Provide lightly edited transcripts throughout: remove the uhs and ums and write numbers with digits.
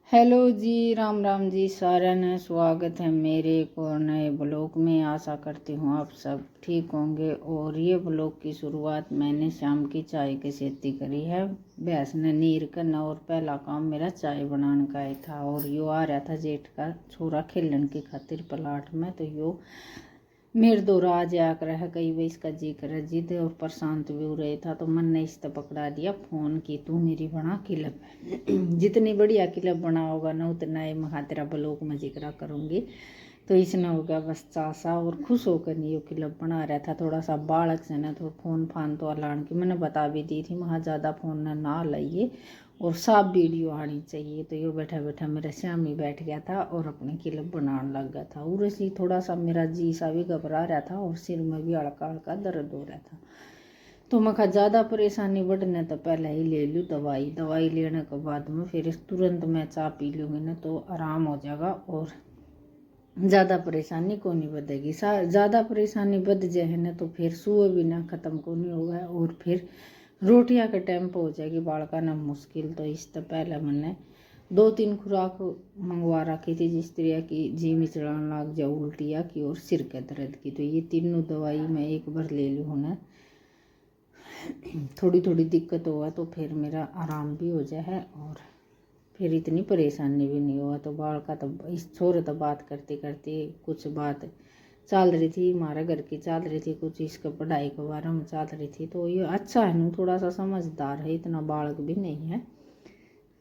Hello जी, राम राम जी। सारा ने स्वागत है मेरे एक और नए ब्लॉग में। आशा करती हूँ आप सब ठीक होंगे। और ये ब्लॉग की शुरुआत मैंने शाम की चाय की सेती करी है। भैंस ने नीर करना और पहला काम मेरा चाय बनाने का ही था। और यो आ रहा था जेठ का छोरा खेलन की खातिर प्लाट में, तो यो मेरे दो राज आक रहा कई वे इसका जी कर जिद और प्रशांत भी हो रहे था। तो मन ने इस पकड़ा दिया फ़ोन की, तू मेरी बना क्लिप जितनी बढ़िया क्लिप बना होगा ना उतना ही महा तेरा ब्लॉग में जिक्र करूँगी। तो इसने हो गया बस चासा और खुश होकर नहीं वो क्लिप बना रहा था। थोड़ा सा बालक से ना तो फ़ोन फान तो अलान की मैंने बता भी दी थी, वहाँ ज़्यादा फ़ोन ना लाइए और साफ वीडियो आनी चाहिए। तो ये बैठा बैठा मेरा श्याम ही बैठ गया था और अपनी क्लिप बनाने लग गया था। और ऐसे थोड़ा सा मेरा जी सा भी घबरा रहा था और सिर में भी हल्का हल्का दर्द हो रहा था। तो मैं कहा ज़्यादा परेशानी बढ़ने तो पहले ही ले लूँ दवाई लेने के बाद में फिर तुरंत मैं चाय पी लूँगी ना तो आराम हो जाएगा और ज़्यादा परेशानी को नहीं बढ़ेगी। ज़्यादा परेशानी बढ़ जाए ना तो फिर सुबह भी ना ख़त्म को नहीं होगा और फिर रोटियां का टेम्पो हो जाएगी बालका ना मुश्किल। तो इससे पहले मैंने 2-3 खुराक मंगवा रखी थी जिस तरह की जी मिचड़ान लाग जाए, उल्टिया की और सिर के दर्द की। तो ये तीनों दवाई मैं एक बार ले लूँ ना, थोड़ी थोड़ी दिक्कत हुआ तो फिर मेरा आराम भी हो जाए और फिर इतनी परेशानी भी नहीं हुआ। तो बाल का तो इस छोरे तो बात करते करते कुछ बात चल रही थी, हमारे घर की चल रही थी, कुछ इसका पढ़ाई के बारे में चल रही थी। तो ये अच्छा है नू, थोड़ा सा समझदार है, इतना बालक भी नहीं है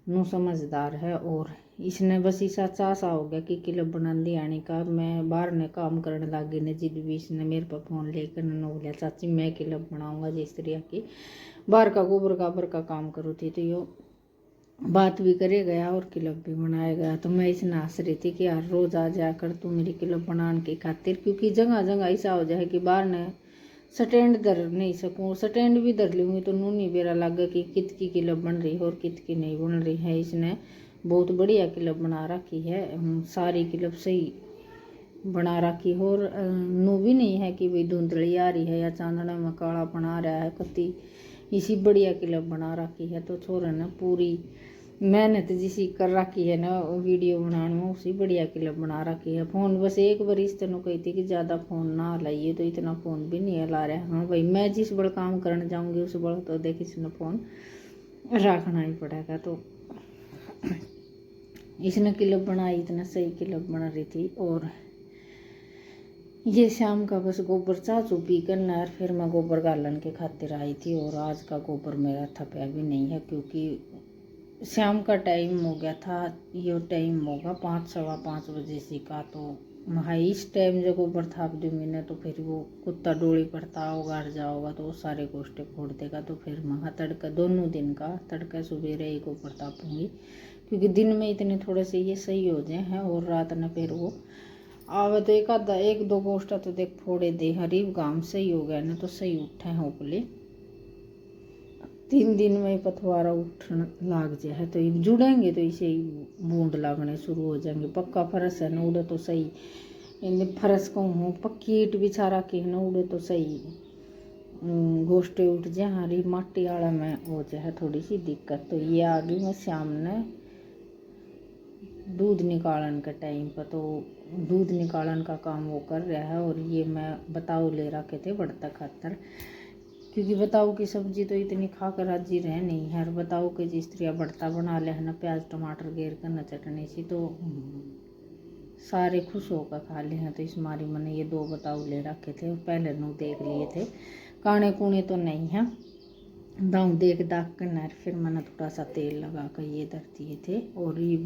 नू, समझदार है। और इसने बस ऐसा चासा हो गया कि क्लिप बना दी आने का। मैं बाहर ने काम करने लग गई ने जिद भी इसने मेरे पर फ़ोन लेकर न बोलिया चाची मैं क्लिप बनाऊँगा जिस तरह की बाहर का गोबर गाबर का काम करूँ थी। तो यो बात भी करे गया और क्लिप भी बनाया गया। तो मैं इसने हंस रही थी कि यार रोज़ आ जाकर तू मेरी क्लिप बनाने की खातिर, क्योंकि जगह जगह ऐसा हो जाए कि बाहर ने स्टैंड धर नहीं सकूँ, स्टैंड भी धर लूँगी तो नूनी बेरा लगा कि कित की क्लिप बन रही है और कित की नहीं बन रही है। इसने बहुत बढ़िया क्लिप बना रखी है, सारी क्लिप सही बना रखी है। और नू भी नहीं है कि भाई धुंधली आ रही है या चांदना में काला बना रहा है, कति इसी बढ़िया क्लिप बना रखी है। तो छोरे ने पूरी मेहनत जिसी कर रखी है ना वीडियो बनाने में, उसी बढ़िया क्लिप बना रखी है। फ़ोन बस एक बार इस तरह कही थी कि ज़्यादा फ़ोन ना हलाइए, तो इतना फ़ोन भी नहीं हिला रहा है। हाँ भाई मैं जिस बड़ काम करने जाऊँगी उस बड़ तो देख इसने फ़ोन रखना ही पड़ेगा। तो इसने क्लिप बनाई, इतना सही क्लिप बना रही थी। और ये शाम का बस गोबर चाचू पी कर ना फिर मैं गोबर गालन के खातिर आई थी। और आज का गोबर मेरा थपया भी नहीं है क्योंकि शाम का टाइम हो गया था। ये टाइम होगा 5-5:15 बजे से का। तो मैं इस टाइम जो गोबर थाप दूँगी ना तो फिर वो कुत्ता डोली पड़ता होगा घर जाओगा तो वो सारे गोष्ठे फोड़ देगा। तो फिर मैं तड़का दोनों दिन का तड़का सुबेरे ही गोबर थापूँगी क्योंकि दिन में इतने थोड़े से ये सही हो जाए हैं और रात में फिर वो आवे तो एक दो गोष्ठा तो देख फोड़े दे हरीब गांव सही हो गया ना तो सही उठे हैं उपले 3 दिन में पथवारा उठने लाग जाए तो ये जुड़ेंगे तो इसे ही बूंद लागने शुरू हो जाएंगे। पक्का फरस है ना उड़े तो सही, इन फरस को हूँ पक्की ईट बिछा रखी है ना उड़े तो सही गोष्ठे उठ जाए। हरी माटी आड़ा में हो जाए थोड़ी सी दिक्कत। तो ये आ गई मैं शाम ने दूध निकालन के टाइम पर, तो दूध निकालन का काम वो कर रहा है। और ये मैं बताओ ले रखे थे बढ़ता खातर क्योंकि बताओ की सब्जी तो इतनी खा कर राजी रह नहीं है। और बताओ कि जिस तरह बढ़ता बना ले है ना प्याज टमाटर गेर कर न चटनी सी तो सारे खुश होकर खा ले हैं। तो इस मारी मैंने ये 2 बताओ ले रखे थे और पहले नो देख लिए थे, काने कूने तो नहीं है दाऊ देख दाख कर फिर मैंने थोड़ा सा तेल लगा कर ये धर दिए थे। और ये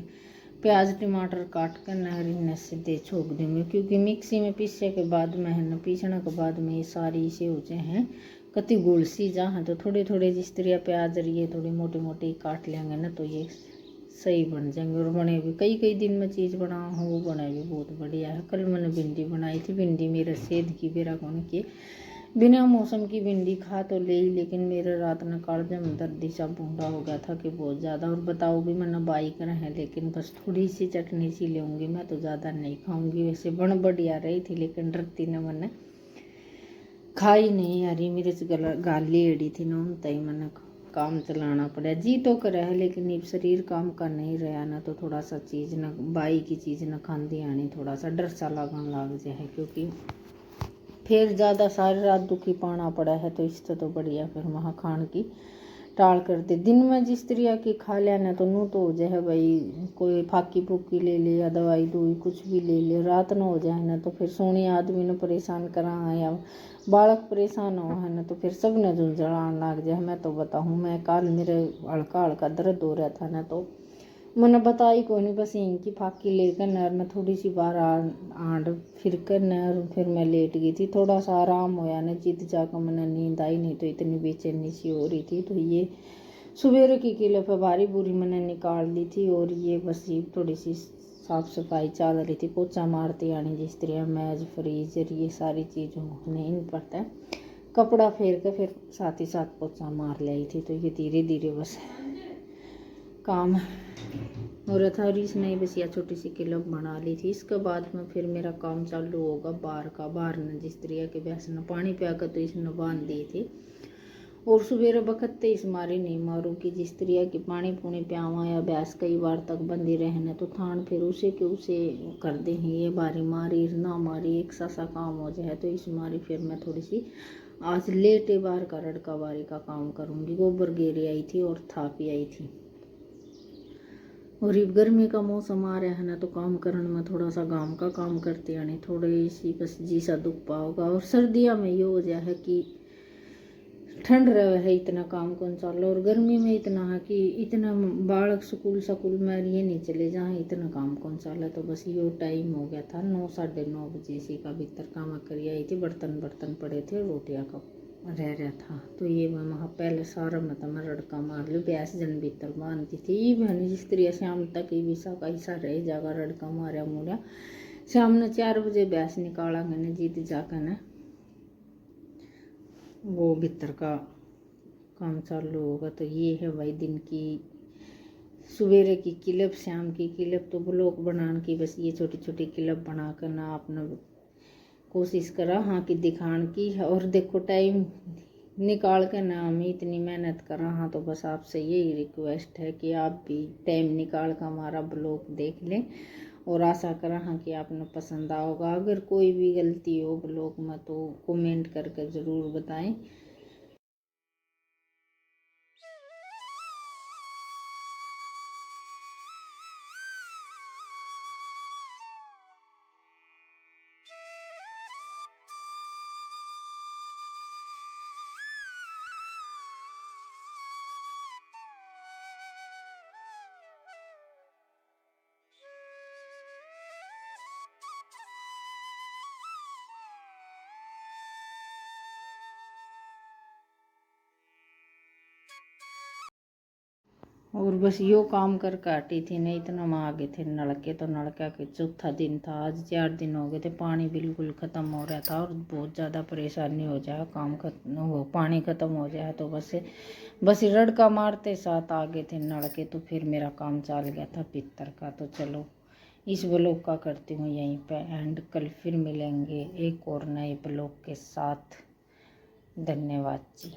प्याज टमाटर काट कर नहरी से दे छोक दूँगी क्योंकि मिक्सी में पीसने के बाद में है ना पीसने के बाद में ये सारी इसे हो जाए हैं कति गुलसी जहाँ। तो थोड़े थोड़े जिस तरह प्याज रही थोड़ी मोटी मोटी काट लेंगे ना तो ये सही बन जाएंगे। और बने भी कई दिन में चीज़ बना हूँ वो बने भी बहुत बढ़िया है। कल मैंने भिंडी बनाई थी, भिंडी मेरा सेध की बेरा कौन की बिना मौसम की भिंडी खा तो ले ही, लेकिन मेरे रात में कालजे में दर्दी सा बूढ़ा हो गया था कि बहुत ज़्यादा। और बताओ भी मैंने बाई कर है लेकिन बस थोड़ी सी चटनी सी लेंगी मैं तो ज़्यादा नहीं खाऊंगी। वैसे बन बढ़िया रही थी लेकिन डरती ने मैंने खाई नहीं, हरी मिर्च गाली एड़ी थी ना उन तई मैंने काम चलाना पड़ा। जी तो करे है लेकिन अब शरीर काम कर नहीं रहा ना, तो थोड़ा सा चीज़ न बाई की चीज़ न खाती आनी, थोड़ा सा डर सा लगन लग जाए, क्योंकि फिर ज़्यादा सारी रात दुखी पाना पड़ा है। तो इससे तो बढ़िया फिर वहाँ खान की टाल कर दे। दिन में जिस तरह की खा लिया ना तो नू तो हो जाए भाई, कोई फाकी फूकी ले ले या दवाई दुई कुछ भी ले ले, रात न हो जाए ना तो फिर सोने आदमी ने परेशान करा या बालक परेशान हो है ना, तो फिर सब ने झुंझलान लग जाए। मैं तो बताऊँ, मैं कल मेरे हल्का हल्का दर्द हो रहा था ना, तो मैंने बताई को नहीं, बस इनकी फाकी लेकर न मैं थोड़ी सी बाहर आंड फिर कर न, फिर मैं लेट गई थी। थोड़ा सा आराम होया ना, जिद जाकर मैंने नींद आई, नहीं तो इतनी बेचैनी सी हो रही थी। तो ये सवेरे की किले पे भारी बुरी मैंने निकाल ली थी। और ये बस ये थोड़ी सी साफ़ सफाई चल रही थी, पोछा मारती आनी, जिस तरह मेज फ्रीजर ये सारी चीज़ों ने इन पड़ता है, कपड़ा फेर के फिर साथ ही साथ पोछा मार लाई थी। तो ये धीरे धीरे बस काम हो रहा था। और इसने बस यह छोटी सी क्लब बना ली थी। इसके बाद में फिर मेरा काम चालू होगा बाहर का। बाहर ने जिस तरह के भैंस ने पानी पिया कर तो इसने बांध दिए थे, और सवेरे बखत इस मारी नहीं मारूँ कि जिस तरह की पानी पुनी प्यावा या भैंस कई बार तक बंदी रहने, तो थान फिर उसे के उसे कर दे हैं, ये बारी मारी ना मारी एक सा काम हो जाए। तो इस मारी फिर मैं थोड़ी सी आज लेटे बार का रड़का बारी का काम करूँगी। गोबर गेरी आई थी और थापी आई थी, और अब गर्मी का मौसम आ रहा है ना, तो काम करने में थोड़ा सा गांव का काम करते आने थोड़ी सी बस जी सा दुख पाओगा। और सर्दियों में ये हो जाए है कि ठंड रहे है, इतना काम कौन चल, और गर्मी में इतना है कि इतना बालक स्कूल में ये नहीं चले जाए, इतना काम कौन चल। तो बस यो टाइम हो गया था 9 साढ़े 9 बजे से का भीतर काम करी आई थी। बर्तन पड़े थे, रोटियाँ का रह रहा था। तो ये मैं वहाँ पहले सारा मैं मैं रड़का मार ली, ब्यास जन भीतर बांधती थी। ये बहनी जिस तरह शाम तक ही विसा का ऐसा रह जाएगा, रड़का मारा मूर्या। शाम ने 4 बजे ब्यास निकाला मैंने जीत जाकर न, वो भीतर का काम चालू होगा। तो ये है भाई दिन की सवेरे की क्लिप, शाम की क्लिप। तो ब्लॉग बनाने की बस ये छोटी छोटी क्लिप बना कर ना आपने कोशिश करा हाँ कि दिखाने की। और देखो टाइम निकाल कर ना हम इतनी मेहनत कर रहा, हाँ तो बस आपसे यही रिक्वेस्ट है कि आप भी टाइम निकाल कर हमारा ब्लॉग देख लें। और आशा कर हाँ कि आपने पसंद आओगा। अगर कोई भी गलती हो ब्लॉग में तो कमेंट करके ज़रूर बताएं। और बस यो काम कर काटी थी नहीं, इतना में आ गए थे नलके। तो नलका के चौथा दिन था आज, 4 दिन हो गए थे पानी बिल्कुल ख़त्म हो रहा था, और बहुत ज़्यादा परेशानी हो जाए काम खत्म हो पानी ख़त्म हो जाए। तो बस रड़का मारते साथ आ गए थे नलके। तो फिर मेरा काम चल गया था पित्तर का। तो चलो इस ब्लॉग का करती हूँ यहीं पे एंड, कल फिर मिलेंगे एक और नए ब्लॉग के साथ। धन्यवाद जी।